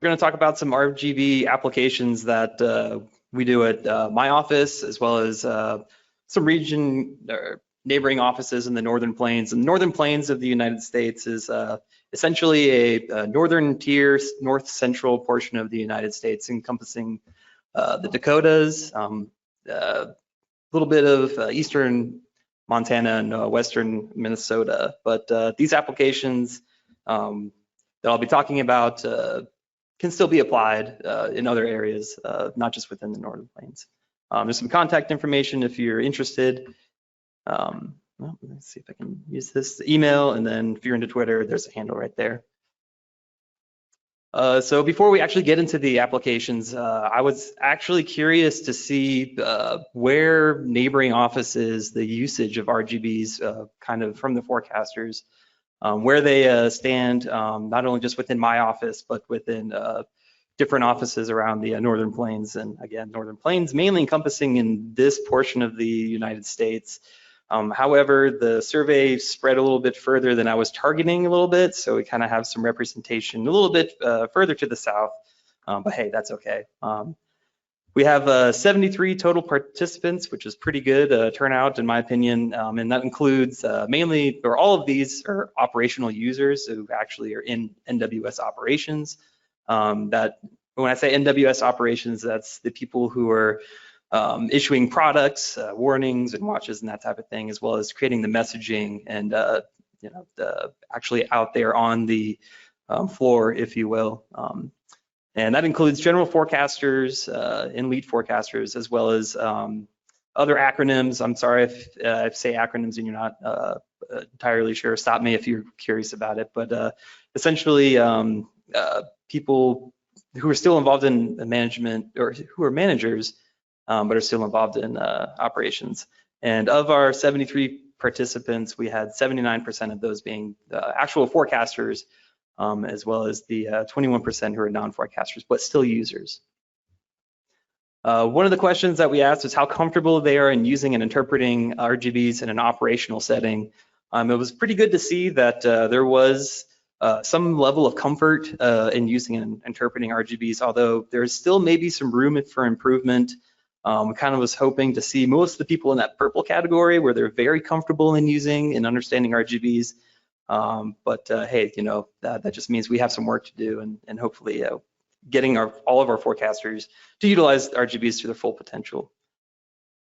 We're going to talk about some RGB applications that we do at my office, as well as some region or neighboring offices in the Northern Plains. And the Northern Plains of the United States is essentially a northern tier, north central portion of the United States, encompassing the Dakotas, a little bit of eastern Montana and western Minnesota. But these applications that I'll be talking about can still be applied in other areas, not just within the Northern Plains. There's some contact information if you're interested. Well, let's see if I can use this email, and then if you're into Twitter, there's a handle right there. So before we actually get into the applications, I was actually curious to see where neighboring offices, the usage of RGBs kind of from the forecasters, where they stand, not only just within my office, but within different offices around the Northern Plains. And again, Northern Plains mainly encompassing in this portion of the United States. However, the survey spread a little bit further than I was targeting a little bit, so we kind of have some representation a little bit further to the south, but hey, that's okay. We have 73 total participants, which is pretty good turnout in my opinion, and that includes mainly, or all of these are operational users who actually are in NWS operations. That when I say NWS operations, that's the people who are issuing products, warnings and watches and that type of thing, as well as creating the messaging and actually out there on the floor, if you will. And that includes general forecasters and lead forecasters, as well as other acronyms. I'm sorry if I say acronyms and you're not entirely sure. Stop me if you're curious about it. But essentially, people who are still involved in management, or who are managers, but are still involved in operations. And of our 73 participants, we had 79% of those being actual forecasters, as well as the 21% who are non-forecasters, but still users. One of the questions that we asked was how comfortable they are in using and interpreting RGBs in an operational setting. It was pretty good to see that there was some level of comfort in using and interpreting RGBs, although there's still maybe some room for improvement. Kind of was hoping to see most of the people in that purple category where they're very comfortable in using and understanding RGBs. But hey, that just means we have some work to do, and hopefully getting all of our forecasters to utilize RGBs to their full potential.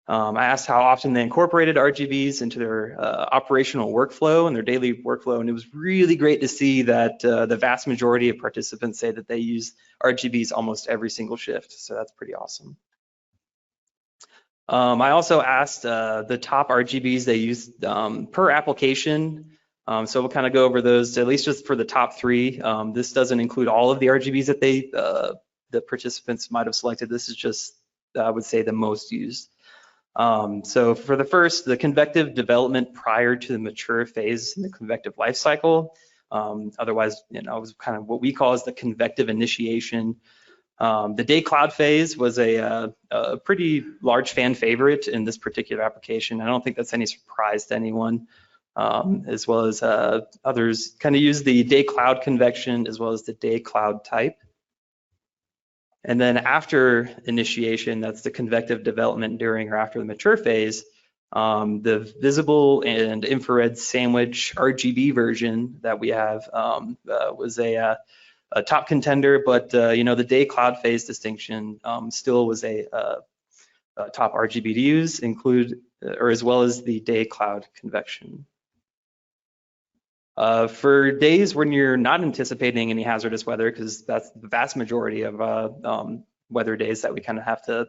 I asked how often they incorporated RGBs into their operational workflow and their daily workflow, and it was really great to see that the vast majority of participants say that they use RGBs almost every single shift, so that's pretty awesome. I also asked the top RGBs they used per application. So we'll kind of go over those, at least just for the top three. This doesn't include all of the RGBs that the participants might have selected. This is just, I would say, the most used. So for the first, the convective development prior to the mature phase in the convective life cycle. Otherwise, it was kind of what we call as the convective initiation. The day cloud phase was a pretty large fan favorite in this particular application. I don't think that's any surprise to anyone, as well as others kind of use the day cloud convection as well as the day cloud type. And then after initiation, that's the convective development during or after the mature phase. The visible and infrared sandwich RGB version that we have was a top contender, but the day cloud phase distinction still was a top RGB to use, as well as the day cloud convection. For days when you're not anticipating any hazardous weather, because that's the vast majority of weather days that we kind of have to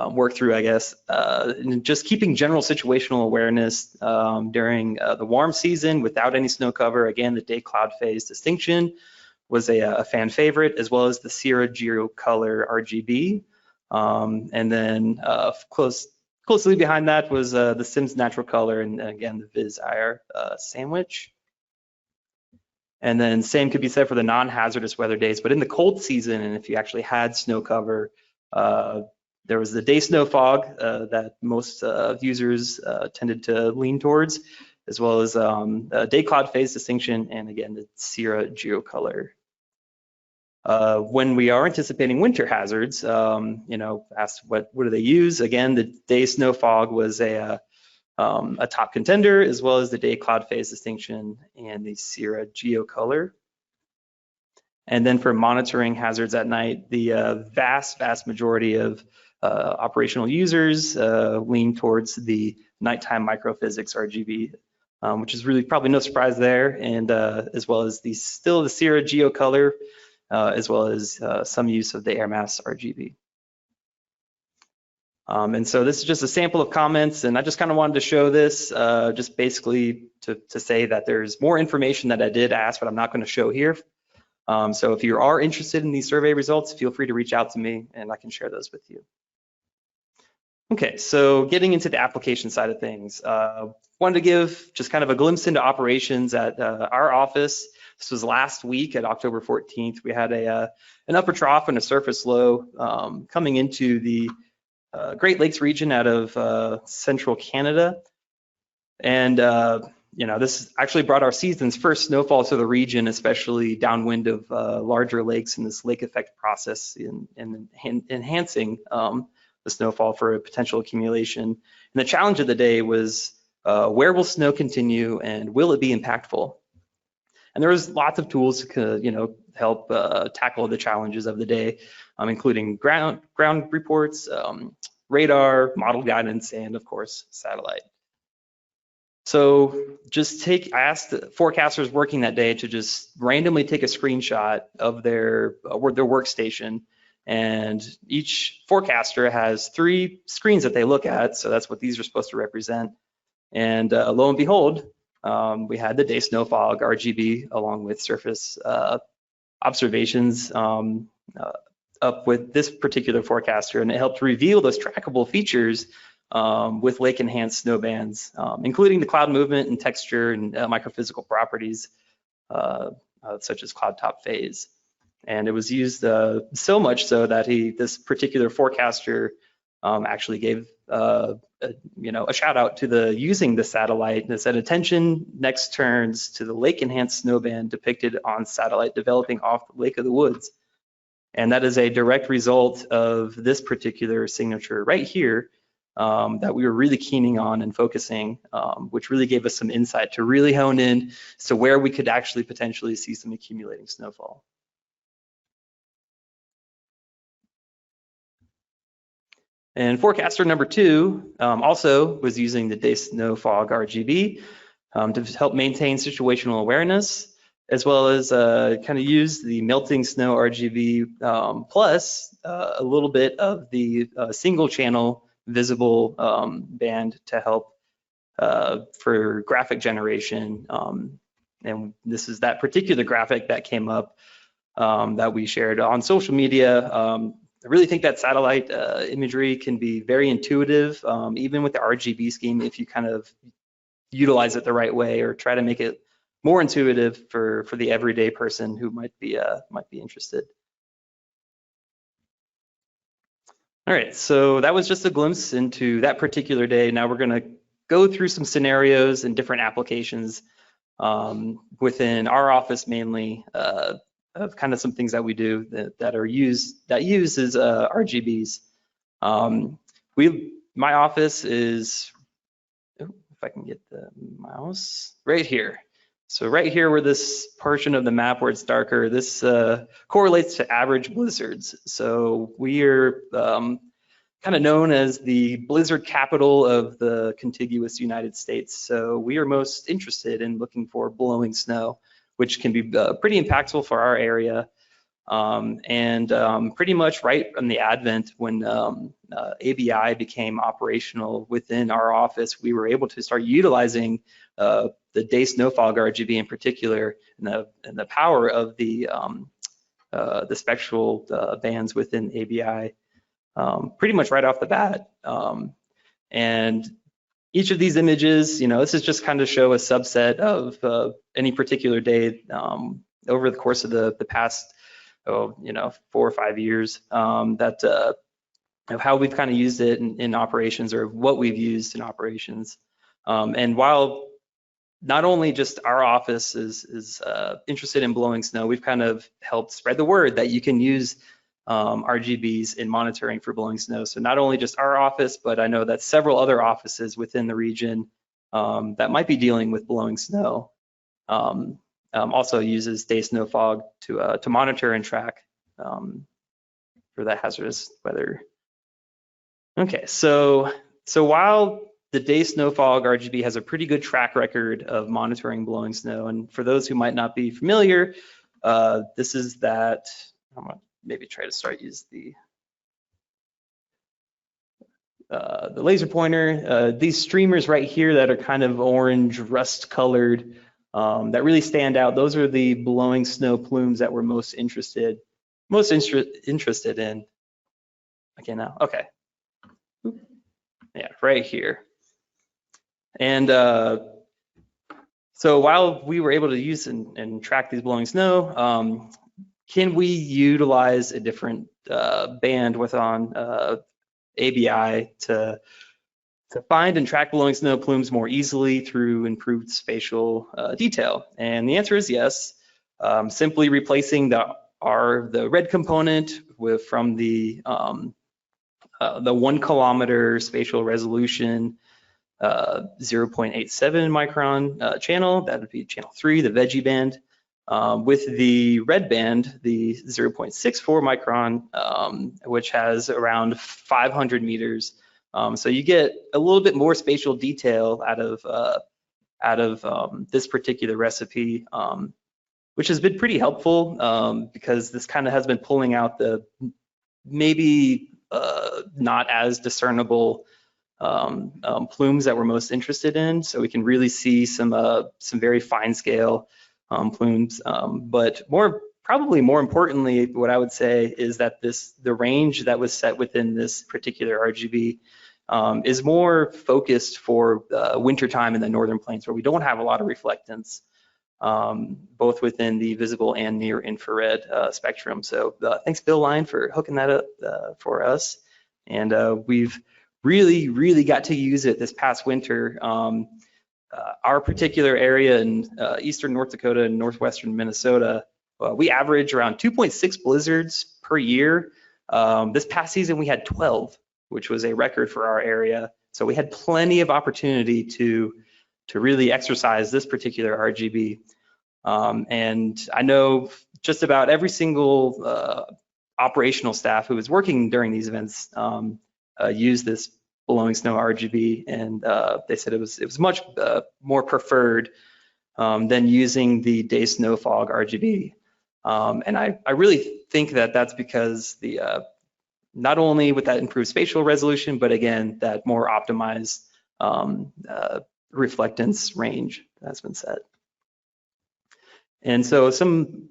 work through, I guess, and just keeping general situational awareness during the warm season without any snow cover. Again, the day cloud phase distinction was a fan favorite, as well as the Sierra Geo Color RGB. And then closely behind that was the Sims Natural Color, and again, the Viz IR sandwich. And then same could be said for the non-hazardous weather days, but in the cold season, and if you actually had snow cover, there was the day snow fog that most users tended to lean towards, as well as day cloud phase distinction, and again, the Sierra Geo Color. When we are anticipating winter hazards, asked what do they use? Again, the day snow fog was a top contender, as well as the day cloud phase distinction and the Sierra geocolor. And then for monitoring hazards at night, the vast majority of operational users lean towards the nighttime microphysics RGB, which is really probably no surprise there, and as well as still the Sierra geocolor, as well as some use of the air mass RGB. And so this is just a sample of comments, and I just kind of wanted to show this just basically to say that there's more information that I did ask, but I'm not going to show here. So if you are interested in these survey results, feel free to reach out to me and I can share those with you. Okay, so getting into the application side of things, wanted to give just kind of a glimpse into operations at our office. This was last week at October 14th. We had an upper trough and a surface low coming into the Great Lakes region out of central Canada. And this actually brought our season's first snowfall to the region, especially downwind of larger lakes in this lake effect process in enhancing the snowfall for a potential accumulation. And the challenge of the day was where will snow continue and will it be impactful? And there was lots of tools to help tackle the challenges of the day, including ground reports, radar, model guidance, and of course, satellite. So I asked the forecasters working that day to just randomly take a screenshot of their workstation, and each forecaster has 3 screens that they look at, so that's what these are supposed to represent. And lo and behold, we had the day snow fog RGB along with surface observations up with this particular forecaster, and it helped reveal those trackable features with lake enhanced snow bands, including the cloud movement and texture and microphysical properties such as cloud top phase. And it was used so much so that this particular forecaster actually gave a shout out to using the satellite, and it said, attention, next turns to the lake enhanced snowband depicted on satellite developing off the Lake of the Woods. And that is a direct result of this particular signature right here that we were really keening on and focusing, which really gave us some insight to really hone in to where we could actually potentially see some accumulating snowfall. And forecaster number 2 also was using the day snow fog RGB to help maintain situational awareness, as well as kind of use the melting snow RGB plus a little bit of the single channel visible band to help for graphic generation. And this is that particular graphic that came up that we shared on social media. I really think that satellite imagery can be very intuitive, even with the RGB scheme, if you kind of utilize it the right way or try to make it more intuitive for the everyday person who might be interested. All right, so that was just a glimpse into that particular day. Now we're going to go through some scenarios and different applications within our office mainly. Of kind of some things that we do that uses RGBs. My office is, if I can get the mouse, right here. So right here where this portion of the map where it's darker, this correlates to average blizzards. So we are kind of known as the blizzard capital of the contiguous United States. So we are most interested in looking for blowing snow, which can be pretty impactful for our area. Pretty much right from the advent when ABI became operational within our office, we were able to start utilizing the day snow fog RGB in particular, and the power of the spectral bands within ABI pretty much right off the bat. And each of these images, this is just kind of show a subset of any particular day over the course of the past, 4 or 5 years, of how we've kind of used it in operations, or what we've used in operations. And while not only just our office is interested in blowing snow, we've kind of helped spread the word that you can use RGBs in monitoring for blowing snow. So not only just our office, but I know that several other offices within the region that might be dealing with blowing snow also uses day snow fog to monitor and track for that hazardous weather. Okay, so while the day snow fog RGB has a pretty good track record of monitoring blowing snow, and for those who might not be familiar, this is that. I'm gonna maybe try to use the laser pointer. These streamers right here that are kind of orange, rust colored, that really stand out. Those are the blowing snow plumes that we're most interested in. Okay, now, okay. Yeah, right here. And so while we were able to use and track these blowing snow, can we utilize a different band on ABI to find and track blowing snow plumes more easily through improved spatial detail? And the answer is yes. Simply replacing the red component from the 1 kilometer spatial resolution 0.87 micron channel, that would be channel 3, the veggie band, with the red band, the 0.64 micron, which has around 500 meters. So you get a little bit more spatial detail out of this particular recipe, which has been pretty helpful because this kind of has been pulling out the maybe not as discernible plumes that we're most interested in. So we can really see some very fine scale plumes, but probably more importantly, what I would say is that the range that was set within this particular RGB is more focused for wintertime in the northern plains where we don't have a lot of reflectance, both within the visible and near infrared spectrum. So thanks Bill Line for hooking that up for us. And we've really got to use it this past winter. Our particular area in eastern North Dakota and northwestern Minnesota, we average around 2.6 blizzards per year. This past season we had 12, which was a record for our area. So we had plenty of opportunity to really exercise this particular RGB. And I know just about every single operational staff who was working during these events used this blowing snow RGB, and they said it was much more preferred than using the day snow fog RGB. And I really think that that's because not only with that improved spatial resolution, but again, that more optimized reflectance range that's been set. And so some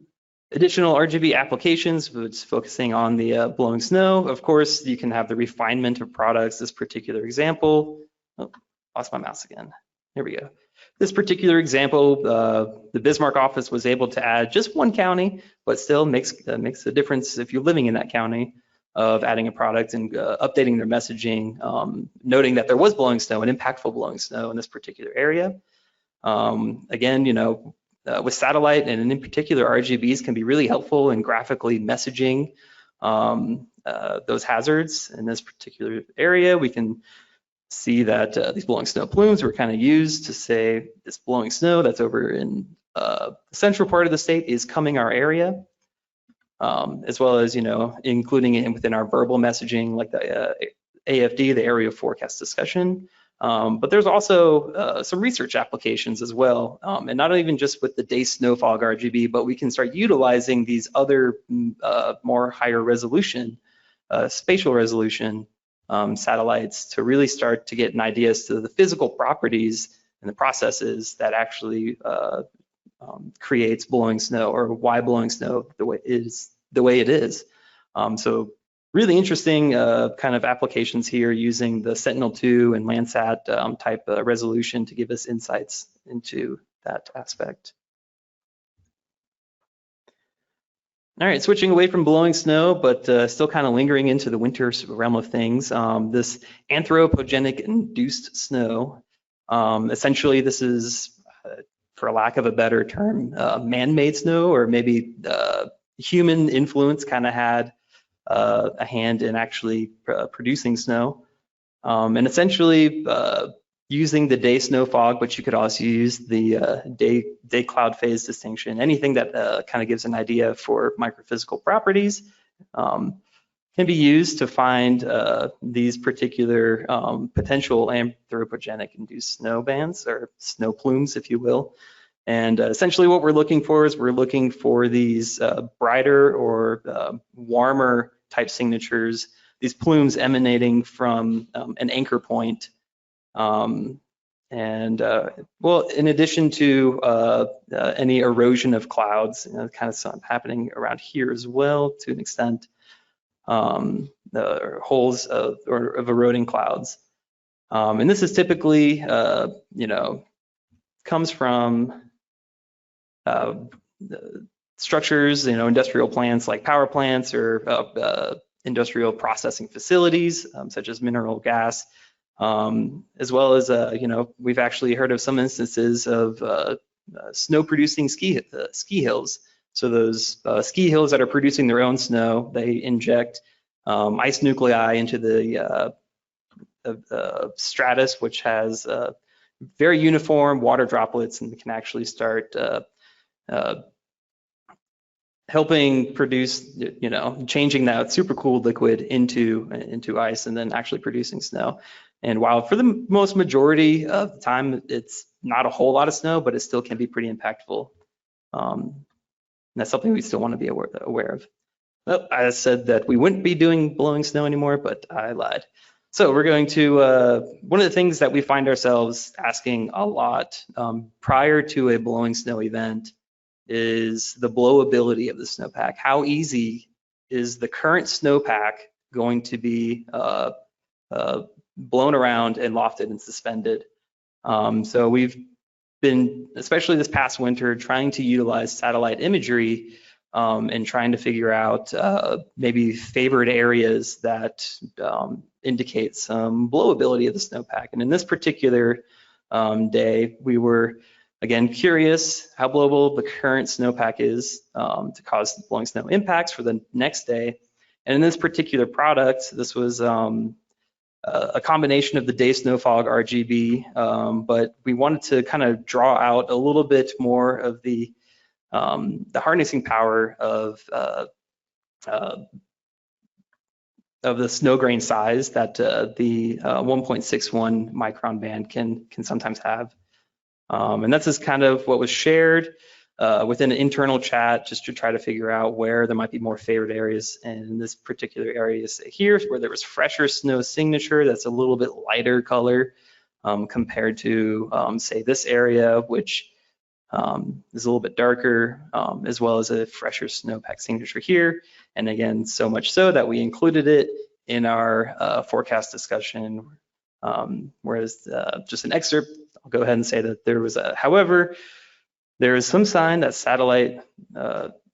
additional RGB applications, which is focusing on the blowing snow. Of course, you can have the refinement of products. This particular example, oh, lost my mouse again. Here we go. This particular example, the Bismarck office was able to add just one county, but still makes a difference if you're living in that county, of adding a product and updating their messaging, noting that there was blowing snow and impactful blowing snow in this particular area. Again, you know, with satellite and in particular RGBs can be really helpful in graphically messaging those hazards in this particular area. We can see that these blowing snow plumes were kind of used to say this blowing snow that's over in the central part of the state is coming our area, as well as, you know, including it within our verbal messaging like the AFD, the area forecast discussion. But there's also some research applications as well, and not even just with the day snow fog RGB, but we can start utilizing these other more higher resolution, spatial resolution satellites to really start to get an idea as to the physical properties and the processes that actually creates blowing snow, or why blowing snow the way it is. So really interesting kind of applications here using the Sentinel-2 and Landsat type resolution to give us insights into that aspect. All right, switching away from blowing snow, but still kind of lingering into the winter realm of things. This anthropogenic induced snow, essentially this is for lack of a better term, man-made snow, or maybe human influence kind of had a hand in actually producing snow. And essentially using the day snow fog, but you could also use the day cloud phase distinction, anything that kind of gives an idea for microphysical properties, can be used to find these particular potential anthropogenic induced snow bands, or snow plumes, if you will. And essentially what we're looking for is we're looking for these brighter or warmer type signatures, these plumes emanating from an anchor point. Well, in addition to any erosion of clouds, kind of something happening around here as well to an extent, the holes of eroding clouds. And this is typically, comes from structures, industrial plants like power plants, or industrial processing facilities, such as mineral gas, as well as, we've actually heard of some instances of snow producing ski hills. So those ski hills that are producing their own snow, they inject ice nuclei into the stratus, which has very uniform water droplets, and can actually start helping produce, changing that supercooled liquid into ice, and then actually producing snow. And while for the most majority of the time it's not a whole lot of snow, but it still can be pretty impactful. And that's something we still want to be aware of. Well, I said that we wouldn't be doing blowing snow anymore, but I lied. So we're going to, one of the things that we find ourselves asking a lot prior to a blowing snow event is the blowability of the snowpack. How easy is the current snowpack going to be blown around and lofted and suspended? So we've been, especially this past winter, trying to utilize satellite imagery and trying to figure out maybe favored areas that indicate some blowability of the snowpack. And in this particular day, we were, again, curious how blowable the current snowpack is to cause blowing snow impacts for the next day. And in this particular product, this was a combination of the day snow fog RGB, but we wanted to kind of draw out a little bit more of the harnessing power of the snow grain size that the 1.61 micron band can sometimes have. And that's just kind of what was shared within an internal chat, just to try to figure out where there might be more favored areas. And in this particular area here, where there was fresher snow signature, that's a little bit lighter color compared to, say, this area, which is a little bit darker, as well as a fresher snowpack signature here. And again, so much so that we included it in our forecast discussion, whereas just an excerpt, I'll go ahead and say that there was however, there is some sign that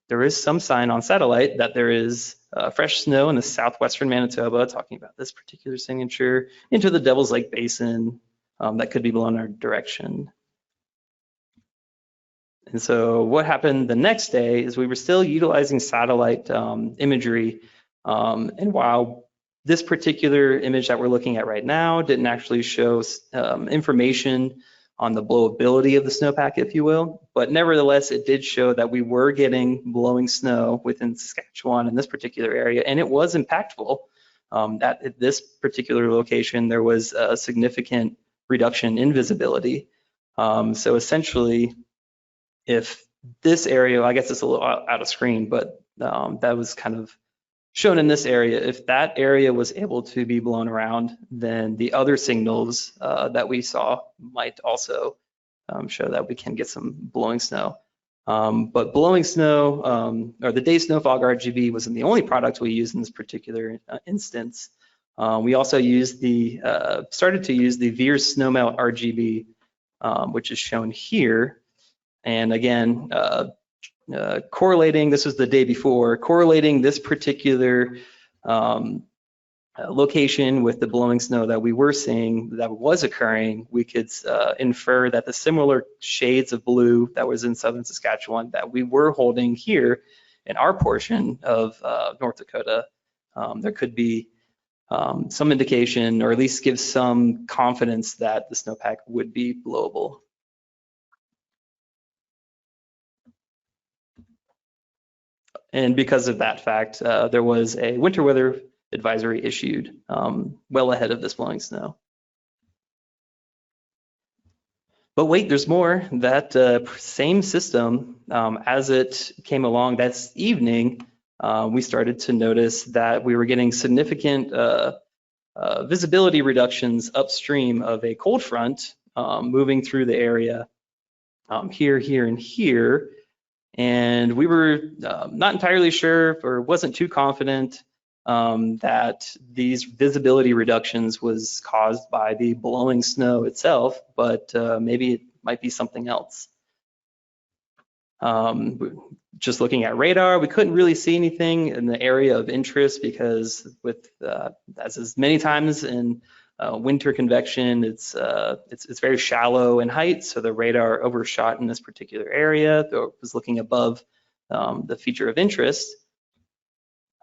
there is some sign on satellite that there is fresh snow in the southwestern Manitoba, talking about this particular signature, into the Devil's Lake Basin that could be blown in our direction. And so what happened the next day is we were still utilizing satellite imagery. And while this particular image that we're looking at right now didn't actually show information on the blowability of the snowpack, if you will, but nevertheless, it did show that we were getting blowing snow within Saskatchewan in this particular area, and it was impactful. At this particular location, there was a significant reduction in visibility. So essentially, if this area, I guess it's a little out of screen, but that was kind of shown in this area. If that area was able to be blown around, then the other signals that we saw might also show that we can get some blowing snow. But blowing snow, or the day snow fog RGB, wasn't the only product we used in this particular instance. We also used started to use the Veers Snowmelt RGB, which is shown here. And again, correlating, this was the day before, correlating this particular location with the blowing snow that we were seeing that was occurring, we could infer that the similar shades of blue that was in southern Saskatchewan that we were holding here in our portion of North Dakota, there could be some indication, or at least give some confidence that the snowpack would be blowable. And because of that fact, there was a winter weather advisory issued well ahead of this blowing snow. But wait, there's more. That same system, as it came along that evening, we started to notice that we were getting significant visibility reductions upstream of a cold front moving through the area here, here, and here. And we were not entirely sure, or wasn't too confident that these visibility reductions was caused by the blowing snow itself, but maybe it might be something else. Just looking at radar, we couldn't really see anything in the area of interest because with, as many times in winter convection, it's very shallow in height, so the radar overshot in this particular area, though it was looking above the feature of interest.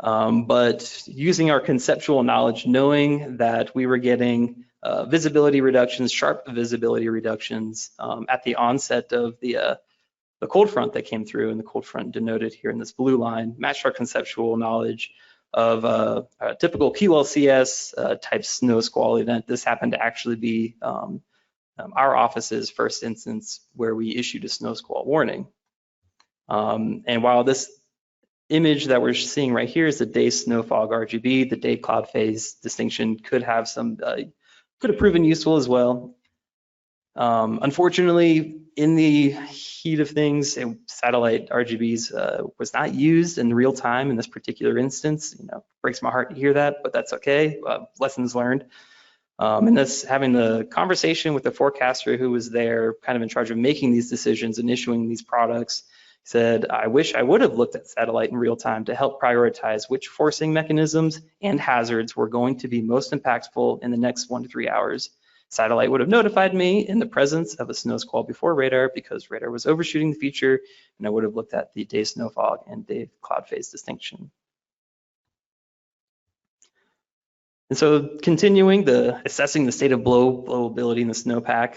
But using our conceptual knowledge, knowing that we were getting visibility reductions, sharp visibility reductions at the onset of the cold front that came through, and the cold front denoted here in this blue line, matched our conceptual knowledge of a typical QLCS type snow squall event. This happened to actually be our office's first instance where we issued a snow squall warning. And while this image that we're seeing right here is the day snow fog RGB, the day cloud phase distinction could have some, could have proven useful as well. Unfortunately, in the heat of things, satellite RGBs was not used in real time in this particular instance. You know, breaks my heart to hear that, but that's okay. Lessons learned. And that's having the conversation with the forecaster who was there, kind of in charge of making these decisions and issuing these products. He said, "I wish I would have looked at satellite in real time to help prioritize which forcing mechanisms and hazards were going to be most impactful in the next 1 to 3 hours. Satellite would have notified me in the presence of a snow squall before radar because radar was overshooting the feature, and I would have looked at the day snow fog and day cloud phase distinction." And so continuing assessing the state of blowability in the snowpack,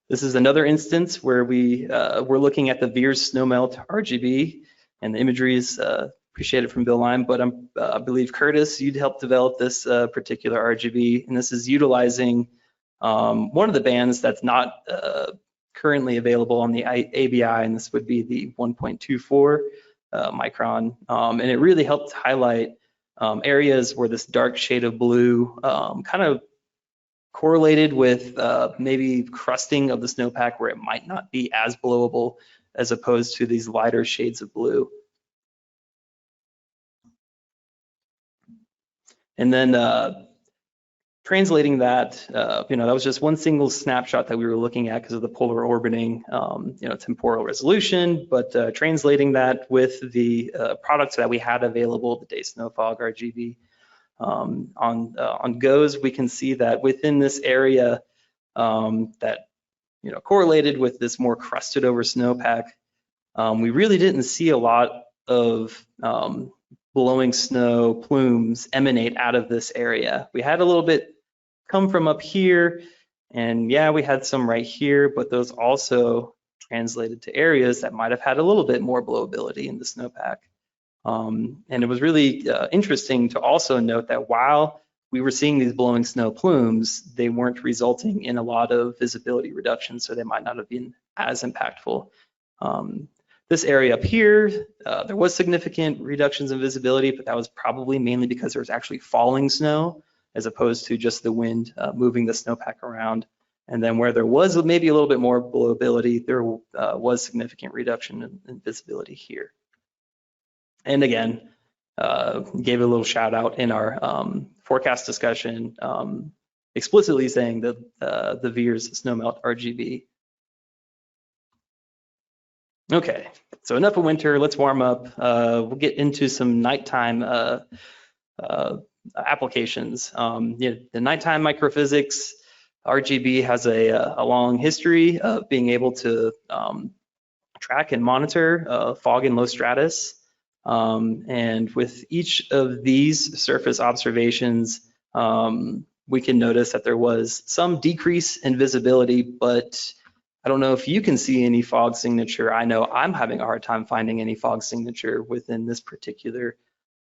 this is another instance where we're looking at the VIIRS snowmelt RGB, and the imagery is appreciated from Bill Lime, but I believe Curtis, you'd helped develop this particular RGB, and this is utilizing one of the bands that's not currently available on the ABI, and this would be the 1.24 micron, and it really helped highlight areas where this dark shade of blue kind of correlated with maybe crusting of the snowpack where it might not be as blowable as opposed to these lighter shades of blue. And then translating that, that was just one single snapshot that we were looking at because of the polar orbiting, temporal resolution, but translating that with the products that we had available, the day snow fog RGB, on GOES, we can see that within this area that, correlated with this more crusted over snowpack, we really didn't see a lot of blowing snow plumes emanate out of this area. We had a little bit come from up here, and yeah, we had some right here, but those also translated to areas that might have had a little bit more blowability in the snowpack. And it was really interesting to also note that while we were seeing these blowing snow plumes, they weren't resulting in a lot of visibility reduction, so they might not have been as impactful. This area up here, there was significant reductions in visibility, but that was probably mainly because there was actually falling snow as opposed to just the wind moving the snowpack around. And then where there was maybe a little bit more blowability, there was significant reduction in visibility here. And again, gave a little shout out in our forecast discussion, explicitly saying that the VIIRS snowmelt RGB. Okay, so enough of winter, let's warm up. We'll get into some nighttime applications. The nighttime microphysics, RGB has a long history of being able to track and monitor fog in low stratus. And with each of these surface observations, we can notice that there was some decrease in visibility, but I don't know if you can see any fog signature. I know I'm having a hard time finding any fog signature within this particular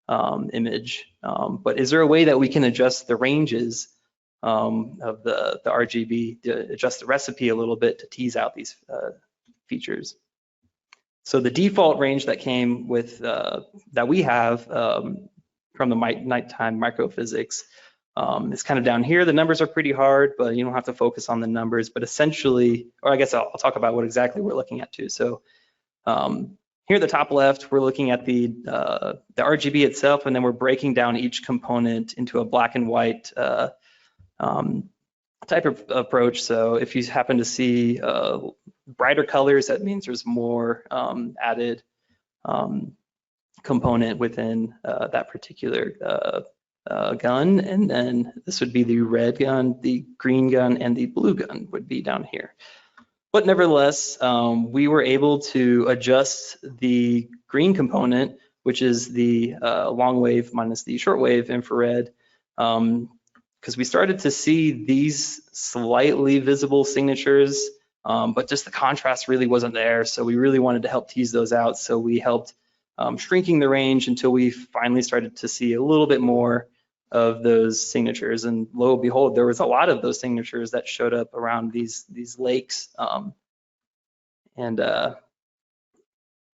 image. But is there a way that we can adjust the ranges of the RGB to adjust the recipe a little bit to tease out these features? So the default range that came with that we have from the nighttime microphysics is kind of down here. The numbers are pretty hard, but you don't have to focus on the numbers. But essentially, or I guess I'll talk about what exactly we're looking at too. So here at the top left, we're looking at the RGB itself, and then we're breaking down each component into a black and white type of approach. So if you happen to see brighter colors, that means there's more added component within that particular gun. And then this would be the red gun, the green gun, and the blue gun would be down here. But nevertheless, we were able to adjust the green component, which is the long wave minus the short wave infrared, because we started to see these slightly visible signatures, but just the contrast really wasn't there. So we really wanted to help tease those out. So we helped shrinking the range until we finally started to see a little bit more of those signatures. And lo and behold, there was a lot of those signatures that showed up around these lakes.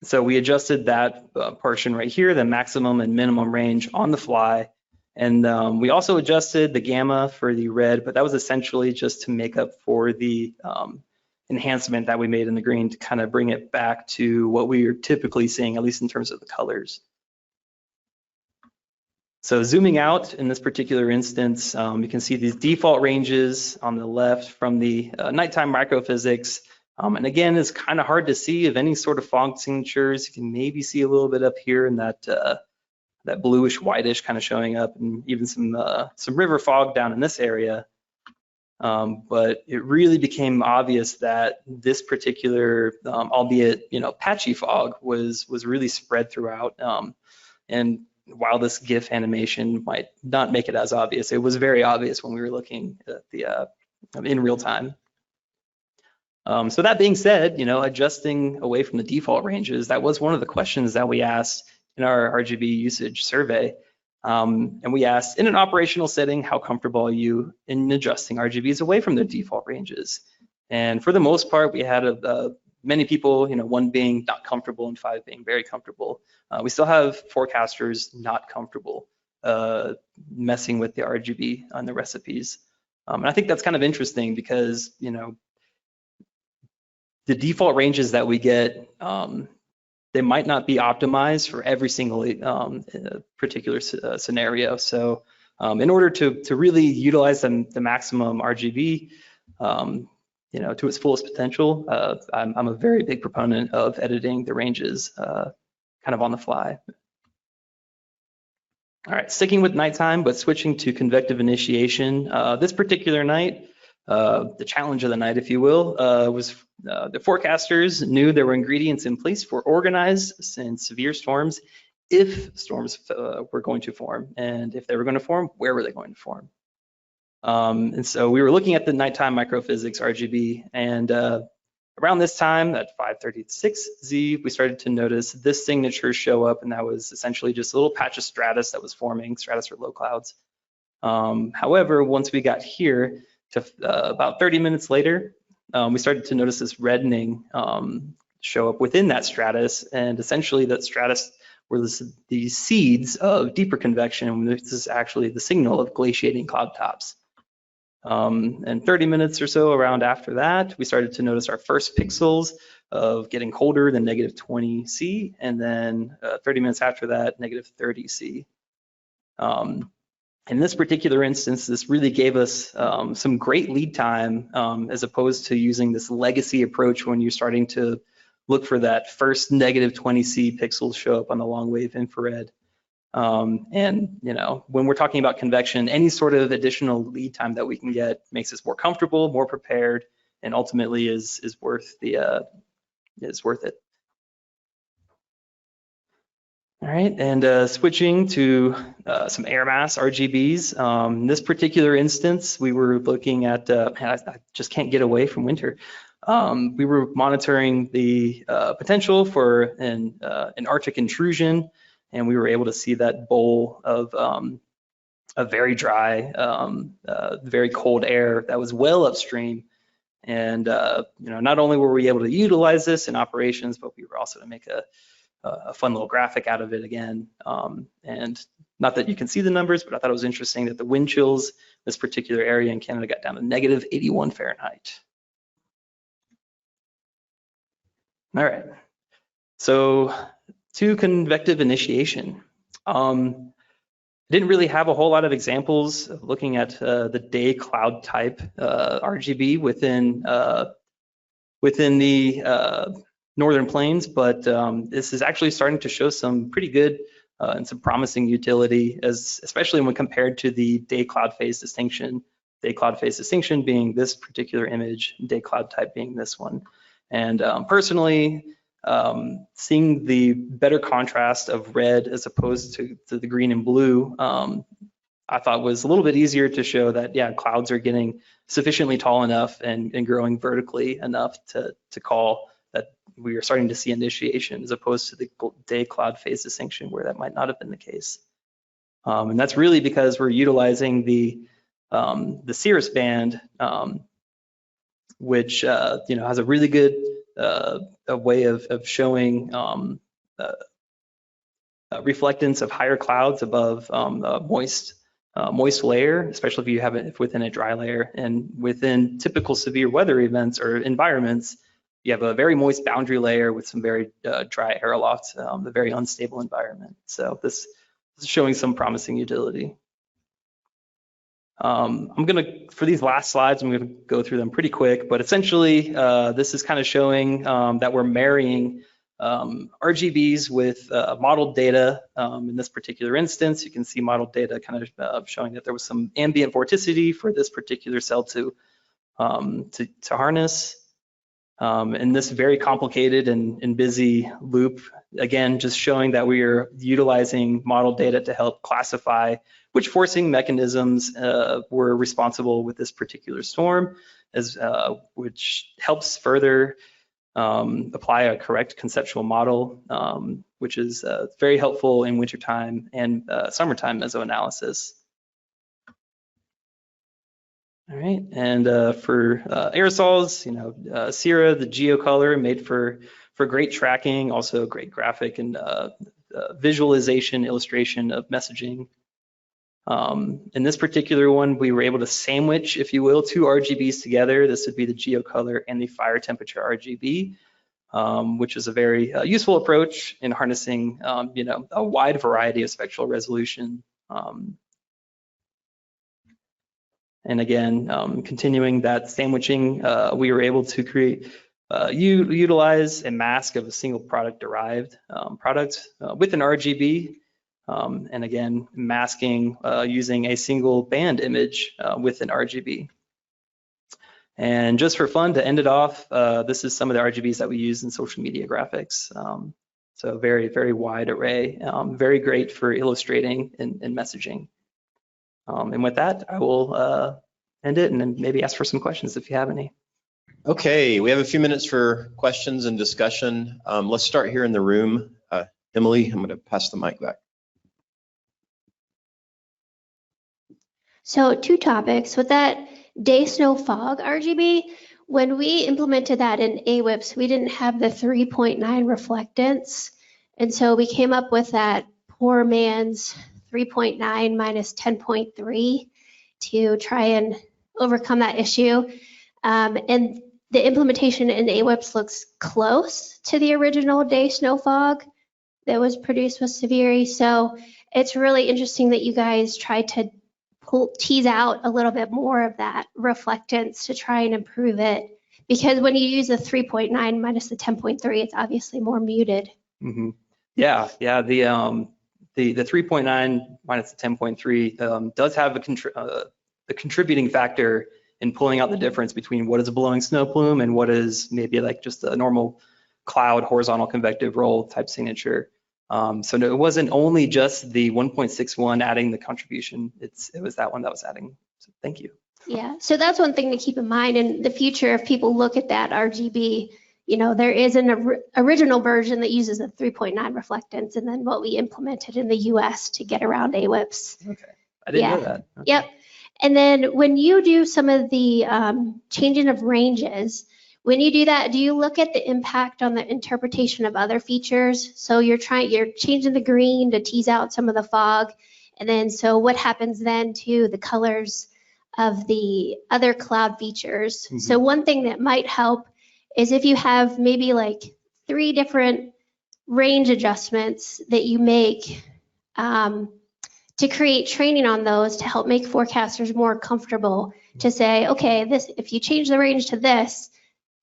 So we adjusted that portion right here, the maximum and minimum range on the fly. And we also adjusted the gamma for the red, but that was essentially just to make up for the enhancement that we made in the green to kind of bring it back to what we are typically seeing, at least in terms of the colors. So zooming out in this particular instance, you can see these default ranges on the left from the nighttime microphysics. And again, it's kind of hard to see of any sort of fog signatures. You can maybe see a little bit up here in that that bluish whitish kind of showing up, and even some river fog down in this area. But it really became obvious that this particular, albeit patchy fog, was really spread throughout. And while this GIF animation might not make it as obvious, it was very obvious when we were looking at the in real time. So that being said, adjusting away from the default ranges, that was one of the questions that we asked in our RGB usage survey. And we asked, in an operational setting, how comfortable are you in adjusting RGBs away from their default ranges? And for the most part, we had many people, 1 being not comfortable and 5 being very comfortable. We still have forecasters not comfortable messing with the RGB on the recipes. And I think that's kind of interesting because, the default ranges that we get, they might not be optimized for every single particular scenario. So in order to really utilize the maximum RGB, to its fullest potential, I'm a very big proponent of editing the ranges kind of on the fly. All right, sticking with nighttime, but switching to convective initiation. This particular night, the challenge of the night, if you will, was the forecasters knew there were ingredients in place for organized and severe storms if storms were going to form. And if they were going to form, where were they going to form? And so we were looking at the nighttime microphysics RGB, and around this time, at 5:36Z, we started to notice this signature show up, and that was essentially just a little patch of stratus that was forming, stratus or low clouds. However, once we got here to about 30 minutes later, we started to notice this reddening show up within that stratus, and essentially that stratus were the seeds of deeper convection, and this is actually the signal of glaciating cloud tops. And 30 minutes or so around after that, we started to notice our first pixels of getting colder than -20C, and then 30 minutes after that, -30C. In this particular instance, this really gave us some great lead time as opposed to using this legacy approach when you're starting to look for that first -20C pixels show up on the long wave infrared. And when we're talking about convection, any sort of additional lead time that we can get makes us more comfortable, more prepared, and ultimately is worth it. All right, and switching to some air mass RGBs. In this particular instance, we were looking at, I just can't get away from winter. We were monitoring the potential for an Arctic intrusion, and we were able to see that bowl of a very dry, very cold air that was well upstream. And not only were we able to utilize this in operations, but we were also to make a fun little graphic out of it again. And not that you can see the numbers, but I thought it was interesting that the wind chills in this particular area in Canada got down to -81 Fahrenheit. All right, so to convective initiation. Didn't really have a whole lot of examples of looking at the day cloud type RGB within the Northern Plains, but this is actually starting to show some pretty good and some promising utility, especially when compared to the day cloud phase distinction. Day cloud phase distinction being this particular image, day cloud type being this one. And personally, seeing the better contrast of red as opposed to the green and blue, I thought was a little bit easier to show that, yeah, clouds are getting sufficiently tall enough and growing vertically enough to call that we are starting to see initiation as opposed to the day cloud phase distinction where that might not have been the case. And that's really because we're utilizing the cirrus band, which has a really good a way of showing reflectance of higher clouds above a moist layer, especially if you have it within a dry layer. And within typical severe weather events or environments, you have a very moist boundary layer with some very dry air aloft, a very unstable environment. So this is showing some promising utility. For these last slides, I'm gonna go through them pretty quick, but essentially this is kind of showing that we're marrying RGBs with modeled data. In this particular instance, you can see modeled data kind of showing that there was some ambient vorticity for this particular cell to harness. In this very complicated and busy loop, again, just showing that we are utilizing modeled data to help classify which forcing mechanisms were responsible with this particular storm, which helps further apply a correct conceptual model, which is very helpful in wintertime and summertime mesoanalysis. All right, and for aerosols, Sierra, the geocolor made for great tracking, also great graphic and visualization, illustration of messaging. In this particular one, we were able to sandwich, if you will, two RGBs together. This would be the geocolor and the fire temperature RGB, which is a very useful approach in harnessing, a wide variety of spectral resolution. And again, continuing that sandwiching, we were able to utilize a mask of a single product derived product with an RGB. And again, masking using a single band image with an RGB. And just for fun, to end it off, this is some of the RGBs that we use in social media graphics. So very, very wide array, very great for illustrating and messaging. And with that, I will end it and then maybe ask for some questions if you have any. Okay, we have a few minutes for questions and discussion. Let's start here in the room. Emily, I'm going to pass the mic back. So 2 topics. With that day snow fog RGB, when we implemented that in AWIPS, we didn't have the 3.9 reflectance. And so we came up with that poor man's 3.9 minus 10.3 to try and overcome that issue. And the implementation in AWIPS looks close to the original day snow fog that was produced with Severi. So it's really interesting that you guys tried to tease out a little bit more of that reflectance to try and improve it. Because when you use a 3.9 minus the 10.3, it's obviously more muted. Mm-hmm. Yeah. the 3.9 minus the 10.3 does have a contributing factor in pulling out the difference between what is a blowing snow plume and what is maybe like just a normal cloud horizontal convective roll type signature. So no, it wasn't only just the 1.61 adding the contribution, it was that one that was adding. So thank you. Yeah, so that's one thing to keep in mind in the future. If people look at that RGB, you know, there is an original version that uses a 3.9 reflectance, and then what we implemented in the US to get around AWIPS. Okay, I didn't know that. Okay. Yep. And then when you do some of the changing of ranges, when you do that, do you look at the impact on the interpretation of other features? So you're changing the green to tease out some of the fog. And then so what happens then to the colors of the other cloud features? Mm-hmm. So one thing that might help is if you have maybe like 3 different range adjustments that you make to create training on those to help make forecasters more comfortable to say, okay, this, if you change the range to this,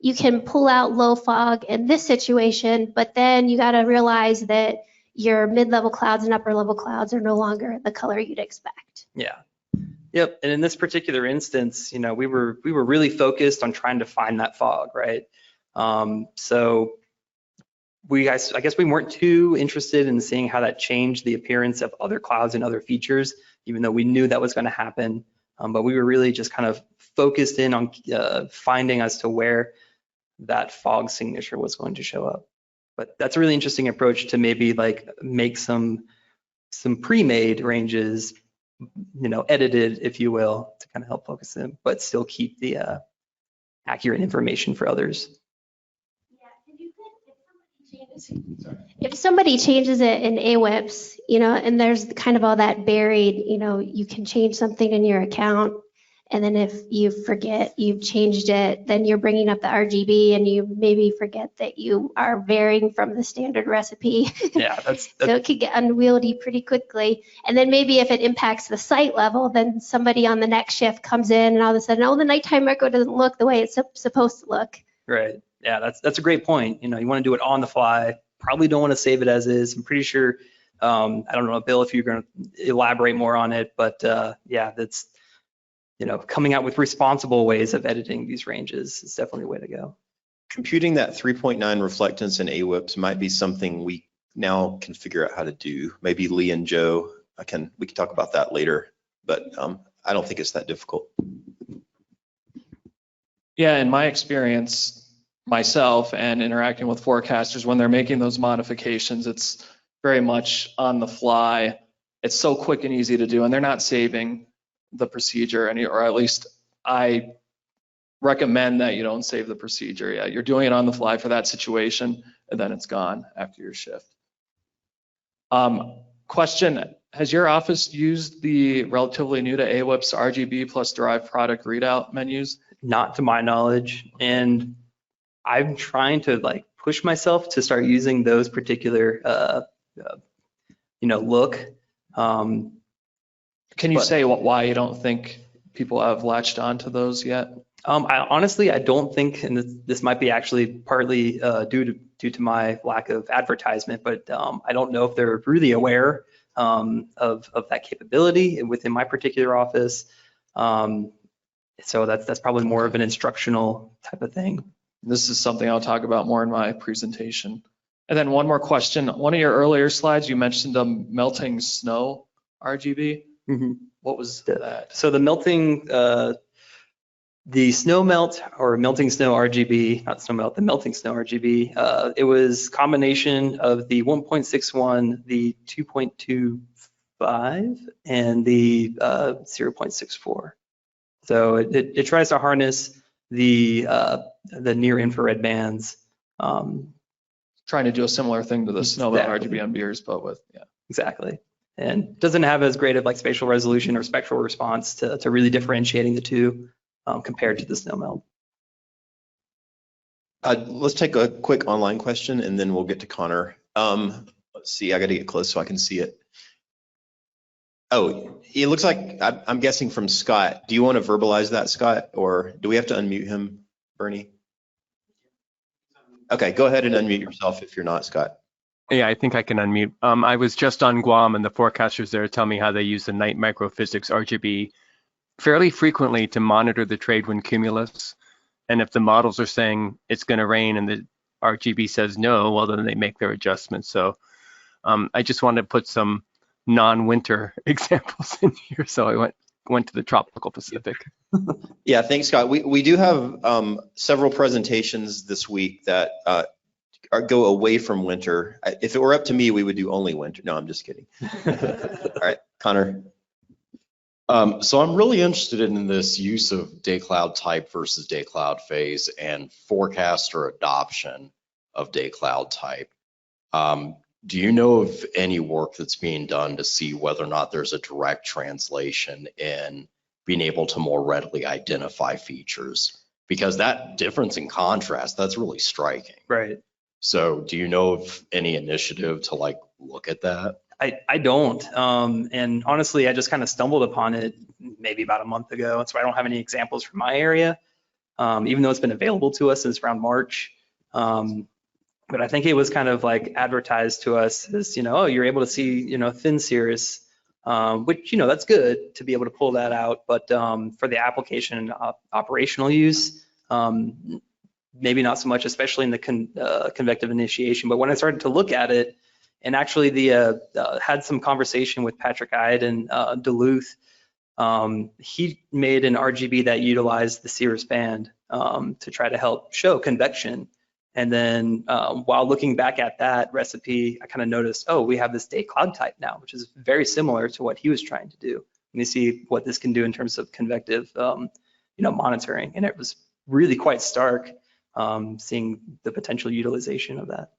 you can pull out low fog in this situation, but then you got to realize that your mid-level clouds and upper-level clouds are no longer the color you'd expect. Yeah. Yep. And in this particular instance, you know, we were really focused on trying to find that fog, right? So I guess we weren't too interested in seeing how that changed the appearance of other clouds and other features, even though we knew that was going to happen. But we were really just kind of focused in on finding as to where that fog signature was going to show up. But that's a really interesting approach to maybe like make some pre-made ranges, you know, edited, if you will, to kind of help focus them, but still keep the accurate information for others. If somebody changes it in AWIPS, you know, and there's kind of all that buried, you know, you can change something in your account, and then if you forget you've changed it, then you're bringing up the RGB and you maybe forget that you are varying from the standard recipe. Yeah, that's So it could get unwieldy pretty quickly. And then maybe if it impacts the site level, then somebody on the next shift comes in and all of a sudden, oh, the nighttime echo doesn't look the way it's supposed to look. Right. Yeah, that's a great point. You know, you want to do it on the fly. Probably don't want to save it as is. I'm pretty sure. I don't know, Bill, if you're going to elaborate more on it, but yeah, that's, you know, coming out with responsible ways of editing these ranges is definitely a way to go. Computing that 3.9 reflectance in AWIPS might be something we now can figure out how to do. Maybe Lee and Joe, we can talk about that later, but I don't think it's that difficult. Yeah, in my experience, myself and interacting with forecasters, when they're making those modifications, it's very much on the fly. It's so quick and easy to do, and they're not saving the procedure, or at least I recommend that you don't save the procedure. Yeah, you're doing it on the fly for that situation, and then it's gone after your shift. Question, has your office used the relatively new to AWIPS RGB plus derived product readout menus? Not to my knowledge, and I'm trying to like push myself to start using those particular, you know, look. Can you say why you don't think people have latched onto those yet? Honestly, I don't think, and this might be actually partly due to my lack of advertisement, but I don't know if they're really aware of that capability within my particular office. So that's probably more of an instructional type of thing. This is something I'll talk about more in my presentation. And then one more question. One of your earlier slides, you mentioned a melting snow RGB. Mm-hmm. What was that? So the melting, the snow melt or melting snow RGB, not snow melt, the melting snow RGB, it was combination of the 1.61, the 2.25, and the 0.64. So it tries to harness the near infrared bands. Trying to do a similar thing to the snow melt RGB on beers, but with, yeah. Exactly. And doesn't have as great of like spatial resolution or spectral response to really differentiating the two compared to the snow melt. Let's take a quick online question and then we'll get to Connor. Let's see, I got to get close so I can see it. Oh, it looks like, I'm guessing from Scott. Do you want to verbalize that, Scott, or do we have to unmute him, Bernie? Okay, go ahead and unmute yourself if you're not, Scott. Yeah, I think I can unmute. I was just on Guam and the forecasters there tell me how they use the night microphysics RGB fairly frequently to monitor the trade wind cumulus. And if the models are saying it's going to rain and the RGB says no, well, then they make their adjustments. So I just wanted to put some non-winter examples in here. So I went to the tropical Pacific. Yeah, thanks, Scott. We do have several presentations this week that go away from winter. If it were up to me, we would do only winter. No, I'm just kidding. All right, Connor. So I'm really interested in this use of day cloud type versus day cloud phase and forecaster adoption of day cloud type. Do you know of any work that's being done to see whether or not there's a direct translation in being able to more readily identify features? Because that difference in contrast, that's really striking. Right. So do you know of any initiative to like look at that? I don't. And honestly, I just kind of stumbled upon it maybe about a month ago. So I don't have any examples from my area, even though it's been available to us since around March. But I think it was kind of like advertised to us as, oh, you're able to see, thin cirrus, which, that's good to be able to pull that out. But for the application and operational use, maybe not so much, especially in the convective initiation. But when I started to look at it, and actually had some conversation with Patrick Ide in Duluth, he made an RGB that utilized the cirrus band to try to help show convection. And then while looking back at that recipe, I kind of noticed, oh, we have this day cloud type now, which is very similar to what he was trying to do. Let me see what this can do in terms of convective, monitoring. And it was really quite stark seeing the potential utilization of that.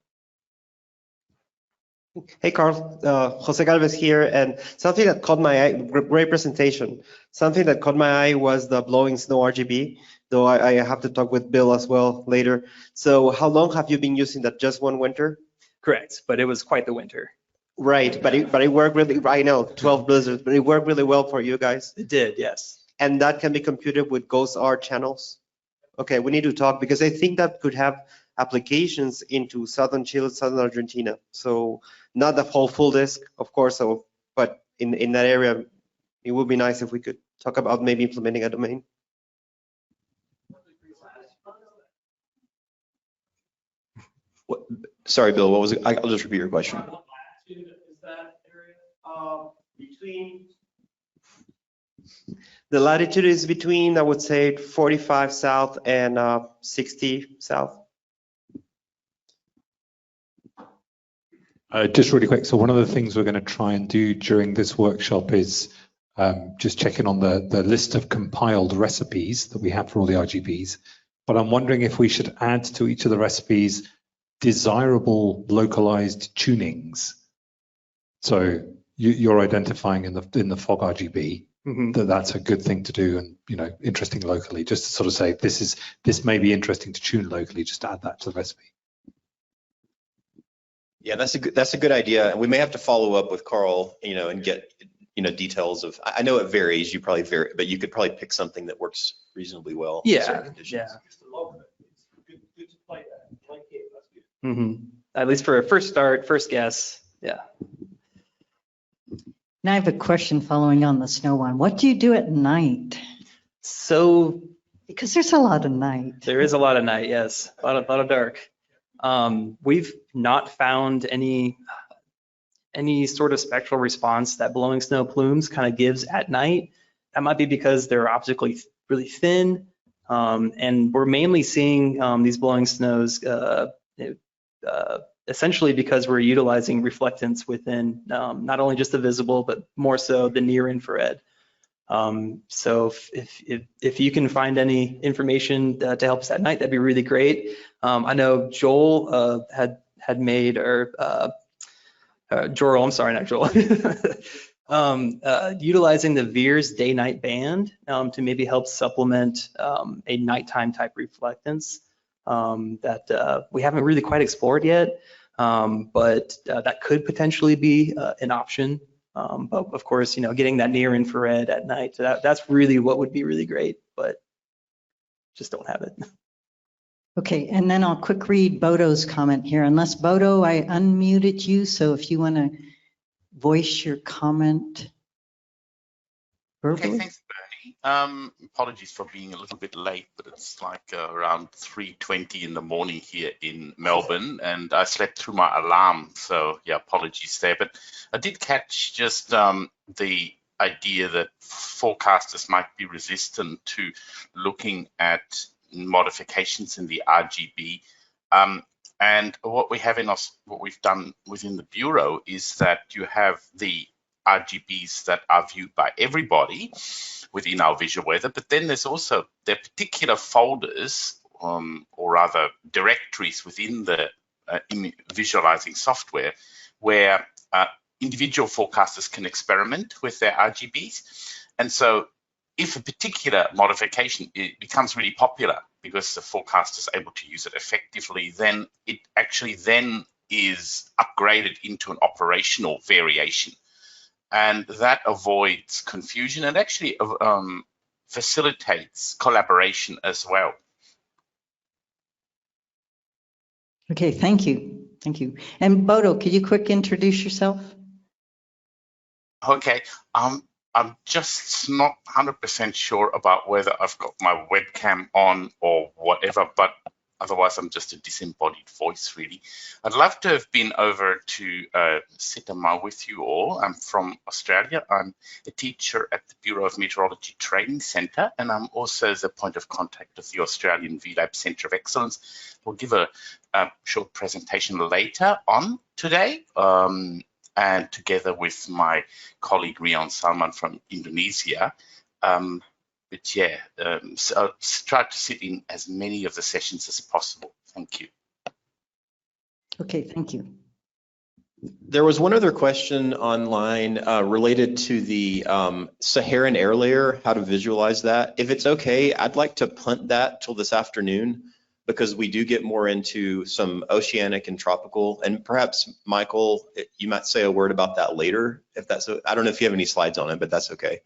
Hey, Carl, Jose Galvez here, and something that caught my eye, great presentation. Something that caught my eye was the blowing snow RGB, though I have to talk with Bill as well later. So how long have you been using that? Just one winter? Correct, but it was quite the winter. Right, but it worked really, I know, 12 blizzards, but it worked really well for you guys. It did, yes. And that can be computed with ghost R channels? Okay, we need to talk because I think that could have applications into southern Chile, southern Argentina. So not the whole full disk, of course, but in that area, it would be nice if we could talk about maybe implementing a domain. What, sorry, Bill, what was it? I'll just repeat your question. What latitude is that area? The latitude is between, I would say, 45 south and 60 south. Just really quick. So one of the things we're going to try and do during this workshop is just check in on the list of compiled recipes that we have for all the RGBs. But I'm wondering if we should add to each of the recipes desirable localized tunings. So you're identifying in the fog RGB that's a good thing to do and interesting locally. Just to sort of say this may be interesting to tune locally. Just add that to the recipe. Yeah, that's a good idea. And we may have to follow up with Carl, and get, details of, I know it varies, you probably vary, but you could probably pick something that works reasonably well. In certain conditions. At least for a first guess, yeah. Now I have a question following on the snow one. What do you do at night? So, because there's a lot of night. There is a lot of night, yes, a lot of dark. We've not found any sort of spectral response that blowing snow plumes kind of gives at night. That might be because they're optically really thin, and we're mainly seeing these blowing snows essentially because we're utilizing reflectance within not only just the visible, but more so the near infrared. So if you can find any information to help us at night, that'd be really great. I know Joel had made, Joel, I'm sorry, not Joel, utilizing the VIIRS day-night band to maybe help supplement a nighttime type reflectance that we haven't really quite explored yet, but that could potentially be an option. But of course, getting that near infrared at night, that's really what would be really great, but just don't have it. Okay, and then I'll quick read Bodo's comment here. Unless Bodo, I unmuted you, so if you want to voice your comment Okay, verbally. thanks, Bernie. Apologies for being a little bit late, but it's like around 3:20 in the morning here in Melbourne, and I slept through my alarm, so yeah, apologies there. But I did catch just the idea that forecasters might be resistant to looking at modifications in the RGB. And what we've done within the Bureau is that you have the RGBs that are viewed by everybody within our visual weather, but then there's also the particular folders or rather directories within the visualizing software where individual forecasters can experiment with their RGBs. And so if a particular modification becomes really popular because the forecaster is able to use it effectively, then it actually then is upgraded into an operational variation. And that avoids confusion and actually facilitates collaboration as well. Okay, thank you. Thank you. And Bodo, could you quick introduce yourself? Okay, I'm just not 100% sure about whether I've got my webcam on or whatever, but otherwise I'm just a disembodied voice, really. I'd love to have been over to Sitama with you all. I'm from Australia. I'm a teacher at the Bureau of Meteorology Training Centre, and I'm also the point of contact of the Australian VLab Centre of Excellence. We'll give a short presentation later on today, and together with my colleague Rian Salman from Indonesia. But yeah, so I'll try to sit in as many of the sessions as possible. Thank you. Okay, thank you. There was one other question online related to the Saharan air layer, how to visualize that. If it's okay, I'd like to punt that till this afternoon because we do get more into some oceanic and tropical, and perhaps Michael, you might say a word about that later. If that's, I don't know if you have any slides on it, but that's okay.